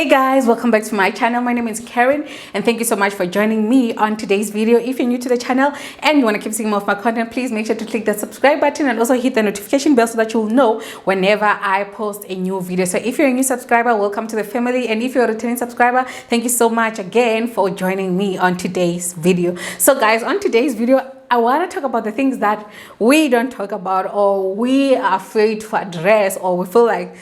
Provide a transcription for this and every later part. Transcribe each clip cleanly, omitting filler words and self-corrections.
Hey guys, welcome back to my channel. My name is Karen and thank you so much for joining me on today's video. If you're new to the channel and you want to keep seeing more of my content, please make sure to click the subscribe button and also hit the notification bell so that you'll know whenever I post a new video. So if you're a new subscriber, welcome to the family, and if you're a returning subscriber, thank you so much again for joining me on today's video. So guys, on today's video I want to talk about the things that we don't talk about, or we are afraid to address, or we feel like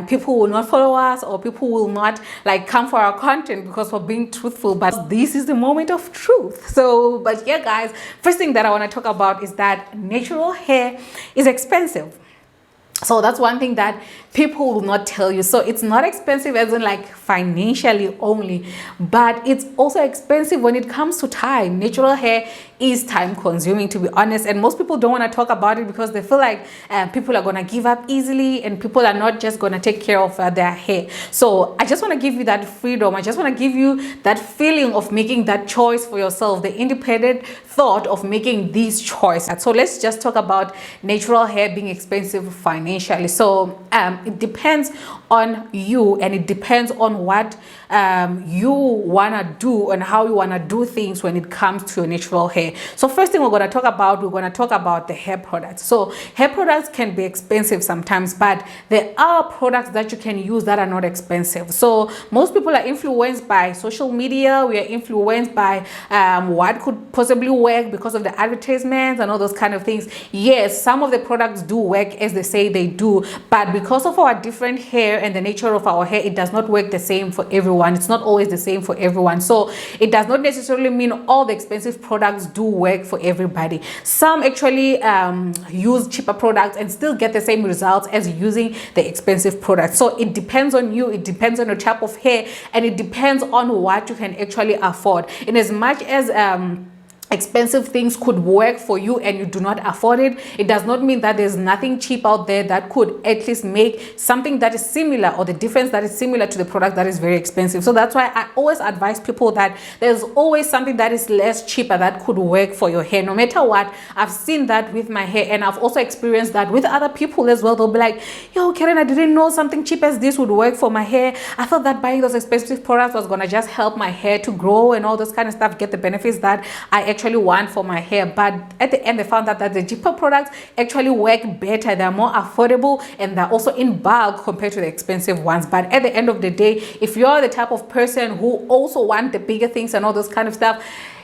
people will not follow us, or people will not like come for our content because we're being truthful. But this is the moment of truth. So, but yeah guys, first thing that I want to talk about is that natural hair is expensive. So that's one thing that people will not tell you. So it's not expensive as in like financially only, but it's also expensive when it comes to time. Natural hair is time consuming, to be honest, and most people don't want to talk about it because they feel like people are going to give up easily and people are not just going to take care of their hair. So I just want to give you that freedom. I just want to give you that feeling of making that choice for yourself, the independent thought of making these choices. So let's just talk about natural hair being expensive financially. So it depends on you, and it depends on what you want to do and how you want to do things when it comes to your natural hair. So first thing we're going to talk about the hair products. So hair products can be expensive sometimes, but there are products that you can use that are not expensive. So most people are influenced by social media. We are influenced by what could possibly work because of the advertisements and all those kind of things. Yes, some of the products do work as they say they do, but because of our different hair and the nature of our hair, it does not work the same for everyone. It's not always the same for everyone. So it does not necessarily mean all the expensive products do work for everybody. Some actually use cheaper products and still get the same results as using the expensive products. So it depends on you, it depends on your type of hair, and it depends on what you can actually afford. In as much as expensive things could work for you and you do not afford it, it does not mean that there's nothing cheap out there that could at least make something that is similar, or the difference that is similar to the product that is very expensive. So that's why I always advise people that there's always something that is less cheaper that could work for your hair, no matter what. I've seen that with my hair, and I've also experienced that with other people as well. They'll be like, yo Karen, I didn't know something cheap as this would work for my hair. I thought that buying those expensive products was gonna just help my hair to grow and all those kind of stuff, get the benefits that I actually want for my hair. But at the end they found out that the cheaper products actually work better. They're more affordable and they're also in bulk compared to the expensive ones. But at the end of the day, if you're the type of person who also want the bigger things and all those kind of stuff,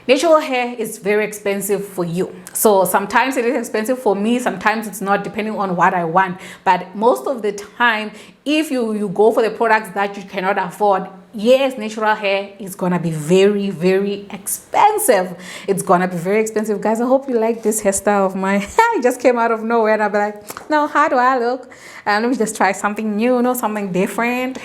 natural hair is very expensive for you. So sometimes it is expensive for me, sometimes it's not, depending on what I want. But most of the time, if you go for the products that you cannot afford, yes, natural hair is gonna be very, very expensive. It's gonna be very expensive. Guys, I hope you like this hairstyle of mine. It just came out of nowhere and I'll be like, no, how do I look? Let me just try something new, something different.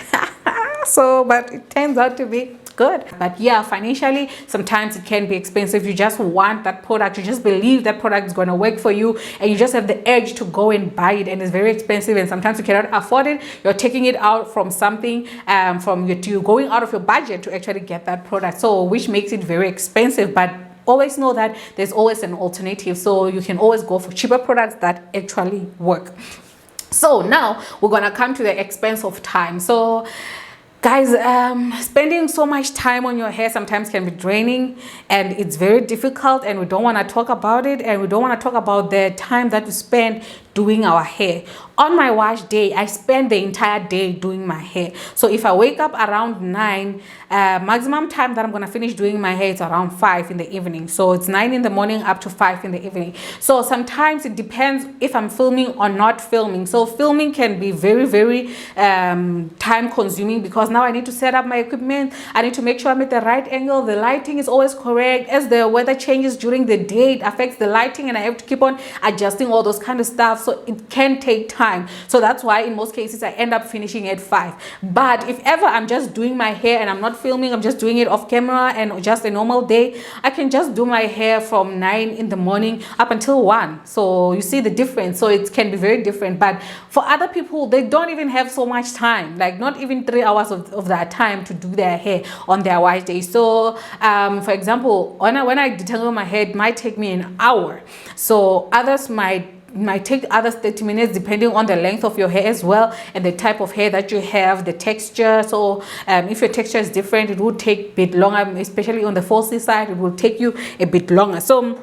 So, but it turns out to be good. But yeah, financially sometimes it can be expensive. You just want that product, you just believe that product is going to work for you, and you just have the urge to go and buy it, and it's very expensive, and sometimes you cannot afford it. You're taking it out from something, you're going out of your budget to actually get that product, so which makes it very expensive. But always know that there's always an alternative, so you can always go for cheaper products that actually work. So now we're gonna come to the expense of time. So guys, spending so much time on your hair sometimes can be draining, and it's very difficult, and we don't want to talk about it, and we don't want to talk about the time that we spend doing our hair. On my wash day, I spend the entire day doing my hair. So if I wake up around 9, maximum time that I'm gonna finish doing my hair is around 5 in the evening. So it's 9 in the morning up to 5 in the evening. So sometimes it depends if I'm filming or not filming. So filming can be very, very time consuming, because now I need to set up my equipment. I need to make sure I'm at the right angle. The lighting is always correct. As the weather changes during the day, it affects the lighting, and I have to keep on adjusting all those kind of stuff. So it can take time. So that's why in most cases I end up finishing at 5. But if ever I'm just doing my hair and I'm not filming, I'm just doing it off camera and just a normal day, I can just do my hair from 9 in the morning up until 1. So you see the difference. So it can be very different. But for other people, they don't even have so much time, like not even 3 hours of that time to do their hair on their wash day. So for example, when I detangle my hair, it might take me an hour. So others might might take others 30 minutes depending on the length of your hair as well, and the type of hair that you have, the texture. So if your texture is different, it will take a bit longer, especially on the falsy side, it will take you a bit longer. So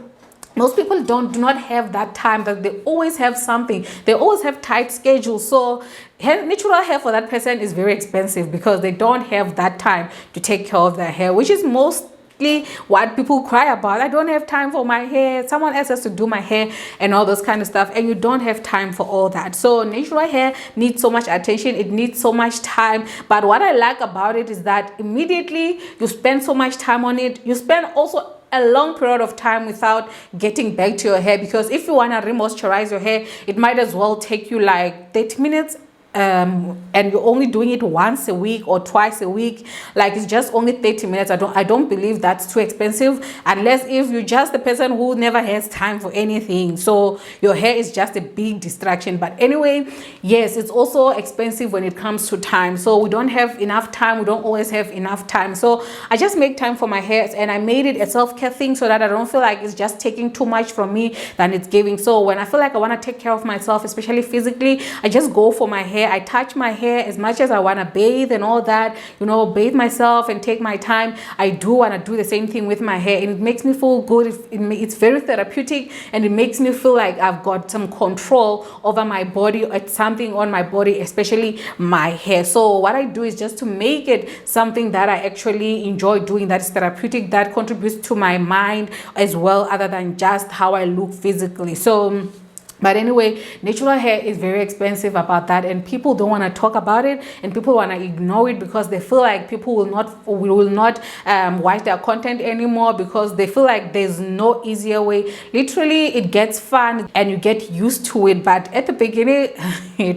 most people do not have that time, that they always have something, they always have tight schedules. So natural hair for that person is very expensive because they don't have that time to take care of their hair, which is mostly what people cry about. I don't have time for my hair, someone else has to do my hair and all those kind of stuff, and you don't have time for all that. So natural hair needs so much attention, it needs so much time. But what I like about it is that immediately you spend so much time on it, you spend also a long period of time without getting back to your hair, because if you want to re-moisturize your hair, it might as well take you like 30 minutes and you're only doing it once a week or twice a week. Like, it's just only 30 minutes. I don't believe that's too expensive, unless if you're just the person who never has time for anything, so your hair is just a big distraction. But anyway, yes, it's also expensive when it comes to time. So we don't have enough time, we don't always have enough time. So I just make time for my hair, and I made it a self-care thing so that I don't feel like it's just taking too much from me than it's giving. So when I feel like I want to take care of myself, especially physically, I just go for my hair. I touch my hair as much as I want to bathe and all that, you know, bathe myself and take my time. I do want to do the same thing with my hair, and it makes me feel good. It's very therapeutic, and it makes me feel like I've got some control over my body, it's something on my body, especially my hair. So what I do is just to make it something that I actually enjoy doing, that is therapeutic, that contributes to my mind as well, other than just how I look physically. So but anyway, natural hair is very expensive about that, and people don't want to talk about it, and people want to ignore it because they feel like people will not watch their content anymore, because they feel like there's no easier way. Literally, it gets fun and you get used to it, but at the beginning,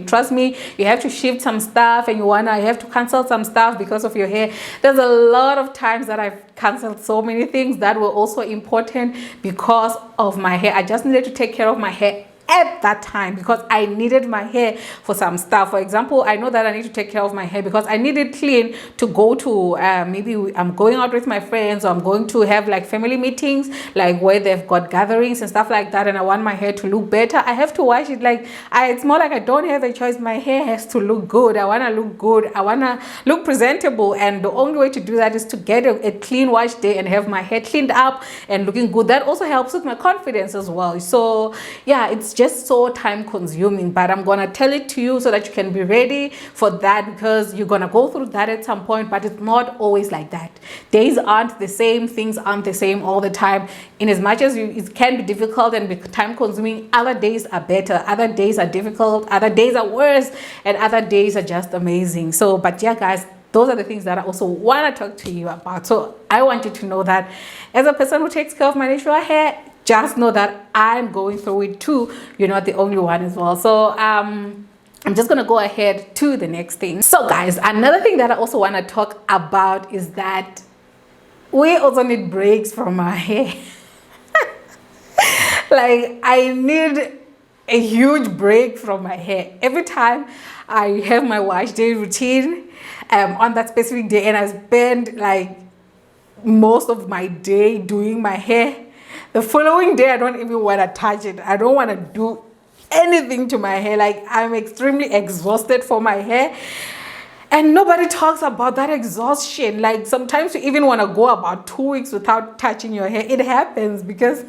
trust me, you have to shift some stuff, and you have to cancel some stuff because of your hair. There's a lot of times that I've canceled so many things that were also important because of my hair. I just needed to take care of my hair at that time because I needed my hair for some stuff. For example, I know that I need to take care of my hair because I need it clean to go to maybe I'm going out with my friends, or I'm going to have like family meetings, like where they've got gatherings and stuff like that, and I want my hair to look better. I have to wash it. Like, it's more like I don't have a choice. My hair has to look good. I want to look good. I want to look presentable, and the only way to do that is to get a clean wash day and have my hair cleaned up and looking good. That also helps with my confidence as well. So yeah, it's just so time consuming, but I'm gonna tell it to you so that you can be ready for that, because you're gonna go through that at some point. But it's not always like that. Days aren't the same, things aren't the same all the time. In as much as it can be difficult and be time consuming, other days are better, other days are difficult, other days are worse, and other days are just amazing. So but yeah guys, those are the things that I also want to talk to you about. So I want you to know that as a person who takes care of my natural hair, just know that I'm going through it too. You're not the only one as well. So I'm just gonna go ahead to the next thing. So guys, another thing that I also want to talk about is that we also need breaks from our hair. Like, I need a huge break from my hair every time I have my wash day routine on that specific day, and I spend like most of my day doing my hair. The following day, I don't even want to touch it. I don't want to do anything to my hair. Like, I'm extremely exhausted for my hair. And nobody talks about that exhaustion. Like, sometimes you even want to go about 2 weeks without touching your hair. It happens because,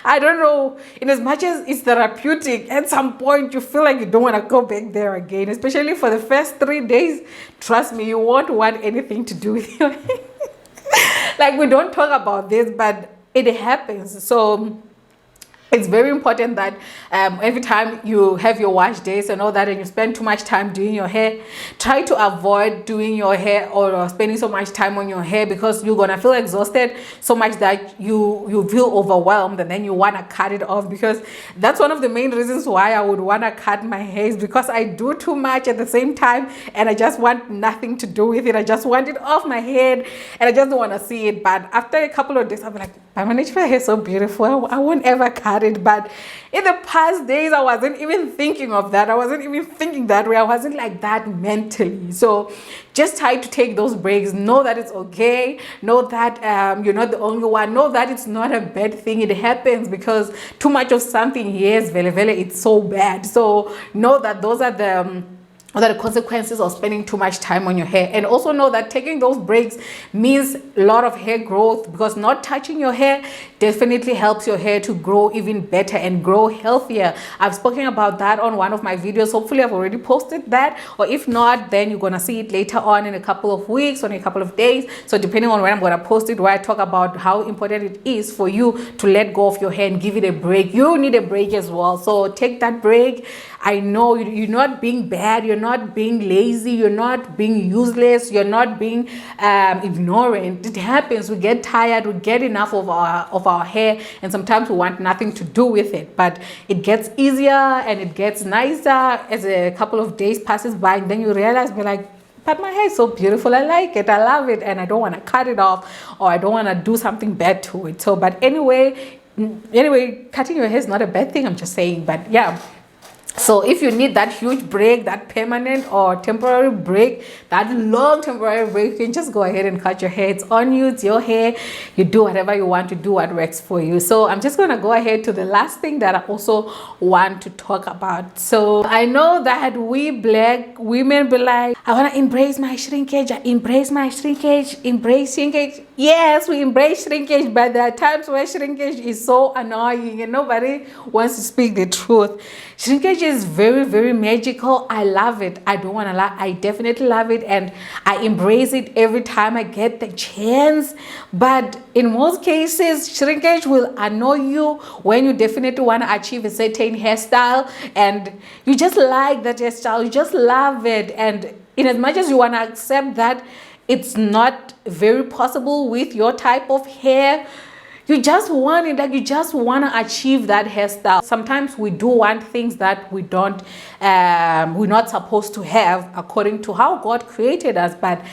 I don't know, in as much as it's therapeutic, at some point you feel like you don't want to go back there again. Especially for the first 3 days. Trust me, you won't want anything to do with your hair. Like, we don't talk about this, but it happens. So it's very important that every time you have your wash days and all that, and you spend too much time doing your hair, try to avoid doing your hair or spending so much time on your hair, because you're gonna feel exhausted so much that you feel overwhelmed, and then you want to cut it off. Because that's one of the main reasons why I would want to cut my hair, is because I do too much at the same time, and I just want nothing to do with it. I just want it off my head, and I just don't want to see it. But after a couple of days, I'll be like, my natural hair is so beautiful, I won't ever cut it. But in the past days, I wasn't even thinking of that. I wasn't even thinking that way. I wasn't like that mentally. So just try to take those breaks. Know that it's okay. Know that you're not the only one. Know that it's not a bad thing. It happens because too much of something, yes, it's so bad. So know that those are the consequences of spending too much time on your hair. And also know that taking those breaks means a lot of hair growth, because not touching your hair definitely helps your hair to grow even better and grow healthier. I've spoken about that on one of my videos. Hopefully I've already posted that, or if not, then you're gonna see it later on in a couple of weeks or in a couple of days. So depending on when I'm gonna post it, where I talk about how important it is for you to let go of your hair and give it a break. You need a break as well, so take that break. I know you're not being bad, you're not being lazy, you're not being useless, you're not being ignorant. It happens. We get tired, we get enough of our hair, and sometimes we want nothing to do with it. But it gets easier and it gets nicer as a couple of days passes by, and then you realize, be like, but my hair is so beautiful, I like it, I love it, and I don't want to cut it off, or I don't want to do something bad to it. So, but anyway, cutting your hair is not a bad thing, I'm just saying. But yeah, so if you need that huge break, that permanent or temporary break, that long temporary break, you can just go ahead and cut your hair. It's on you, it's your hair. You do whatever you want to do, what works for you. So I'm just going to go ahead to the last thing that I also want to talk about. So I know that we Black women be like, I want to embrace my shrinkage, I embrace my shrinkage, embrace shrinkage. Yes, we embrace shrinkage, but there are times where shrinkage is so annoying and nobody wants to speak the truth. Shrinkage is very, very magical. I love it. I don't want to lie. I definitely love it, and I embrace it every time I get the chance. But in most cases, shrinkage will annoy you when you definitely want to achieve a certain hairstyle and you just like that hairstyle. You just love it. And in as much as you want to accept that it's not very possible with your type of hair, you just want it, like you just want to achieve that hairstyle. Sometimes we do want things that we don't, we're not supposed to have according to how God created us. But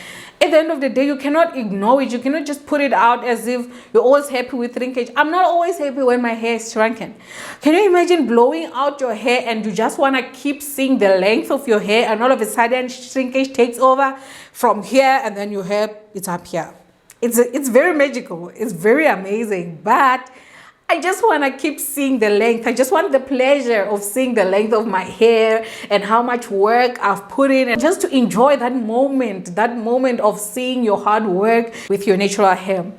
at the end of the day, you cannot ignore it. You cannot just put it out as if you're always happy with shrinkage. I'm not always happy when my hair is shrunken. Can you imagine blowing out your hair and you just want to keep seeing the length of your hair, and all of a sudden shrinkage takes over from here, and then your hair, it's up here. It's very magical. It's very amazing. But I just want to keep seeing the length. I just want the pleasure of seeing the length of my hair and how much work I've put in, and just to enjoy that moment of seeing your hard work with your natural hair.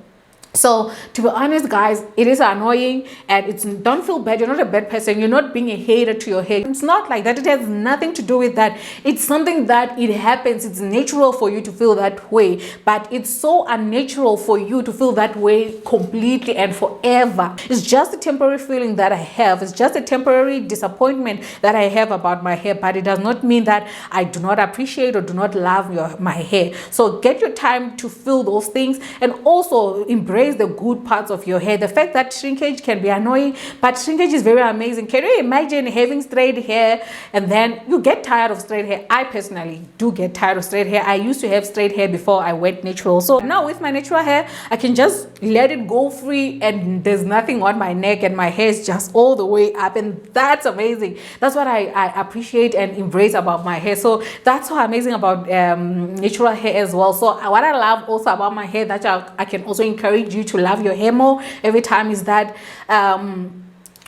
So to be honest, guys, it is annoying, and don't feel bad. You're not a bad person. You're not being a hater to your hair. It's not like that. It has nothing to do with that. It's something that it happens. It's natural for you to feel that way, but it's so unnatural for you to feel that way completely and forever. It's just a temporary feeling that I have. It's just a temporary disappointment that I have about my hair, but it does not mean that I do not appreciate or do not love my hair. So get your time to feel those things, and also embrace the good parts of your hair. The fact that shrinkage can be annoying, but shrinkage is very amazing. Can you imagine having straight hair and then you get tired of straight hair? I personally do get tired of straight hair. I used to have straight hair before I went natural. So now with my natural hair, I can just let it go free, and there's nothing on my neck, and my hair is just all the way up, and that's amazing. That's what I appreciate and embrace about my hair. So that's so amazing about natural hair as well. So what I love also about my hair, that I can also encourage you to love your hair more every time, is that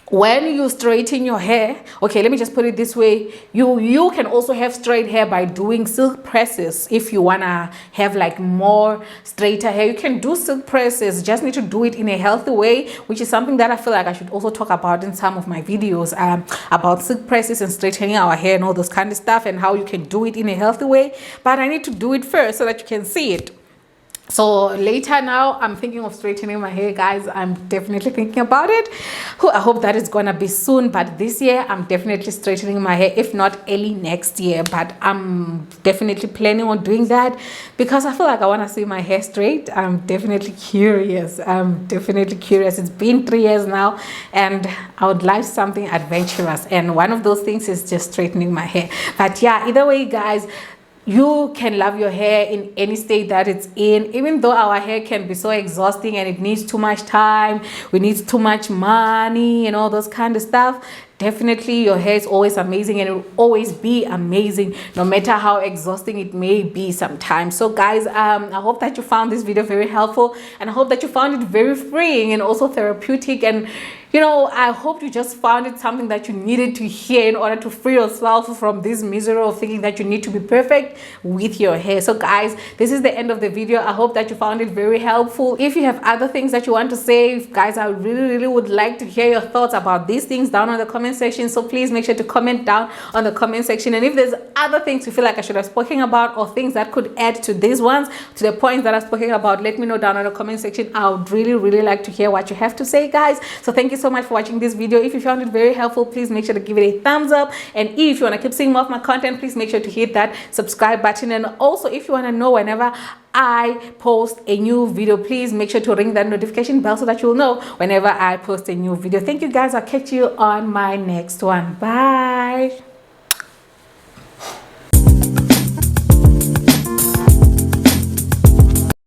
when you straighten your hair, okay, let me just put it this way, you can also have straight hair by doing silk presses. If you want to have like more straighter hair, you can do silk presses. Just need to do it in a healthy way, which is something that I feel like I should also talk about in some of my videos, about silk presses and straightening our hair and all those kind of stuff, and how you can do it in a healthy way. But I need to do it first so that you can see it. So later now, I'm thinking of straightening my hair, guys. I'm definitely thinking about it. I hope that it's gonna be soon, but this year I'm definitely straightening my hair, if not early next year. But I'm definitely planning on doing that because I feel like I want to see my hair straight. I'm definitely curious. It's been 3 years now, and I would like something adventurous, and one of those things is just straightening my hair. But yeah, either way, guys, you can love your hair in any state that it's in. Even though our hair can be so exhausting and it needs too much time, we need too much money and all those kind of stuff, definitely your hair is always amazing, and it will always be amazing no matter how exhausting it may be sometimes. So guys, I hope that you found this video very helpful, and I hope that you found it very freeing and also therapeutic, and you know, I hope you just found it something that you needed to hear in order to free yourself from this misery of thinking that you need to be perfect with your hair. So guys, this is the end of the video. I hope that you found it very helpful. If you have other things that you want to say, guys, I really would like to hear your thoughts about these things down on the comment section. So please make sure to comment down on the comment section, and if there's other things you feel like I should have spoken about, or things that could add to these ones, to the points that I've spoken about, let me know down on the comment section. I would really like to hear what you have to say, guys. So thank you so much for watching this video. If you found it very helpful, please make sure to give it a thumbs up, and if you want to keep seeing more of my content, please make sure to hit that subscribe button. And also, if you want to know whenever I post a new video, please make sure to ring that notification bell so that you'll know whenever I post a new video. Thank you guys. I'll catch you on my next one. Bye.